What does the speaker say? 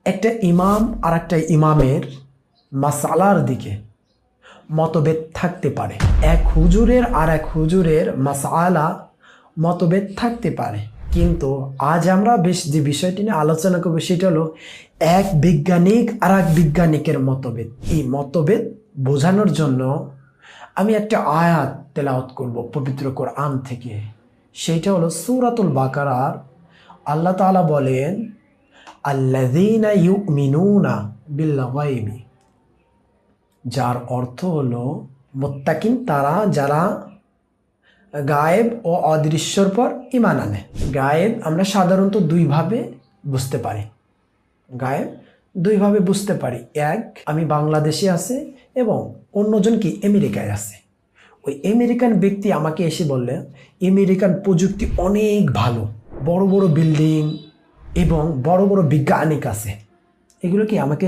একটা ইমাম আর একটা ইমামের মাসালার দিকে মতভেদ থাকতে পারে, এক হুজুরের আর এক হুজুরের মাসালা মতভেদ থাকতে পারে। কিন্তু আজ আমরা যে বিষয়টি নিয়ে আলোচনা করবো সেটা হলো এক বৈজ্ঞানিক আর এক বিজ্ঞানিকের মতভেদ। এই মতভেদ বোঝানোর জন্য আমি একটা আয়াত তেলাওয়াত করব পবিত্র কোরআন থেকে। সেইটা হলো সূরাতুল বাকারার। আল্লাহ তাআলা বলেন, আল্লাযীনা ইউমিনুনা বিল গায়বি, যার অর্থ হলো মুত্তাকিন তারা যারা গায়েব ও অদৃশ্যর পর ঈমান আনে। গায়েব আমরা সাধারণত দুইভাবে বুঝতে পারি। গায়েব দুইভাবে বুঝতে পারি। এক, আমি বাংলাদেশে আছে এবং অন্যজন কি আমেরিকায় আছে। ওই আমেরিকান ব্যক্তি আমাকে এসে বললে আমেরিকান প্রযুক্তি অনেক ভালো, বড় বড় বিল্ডিং এবং বড় বড় বিজ্ঞানিক আছে, এগুলো কি আমাকে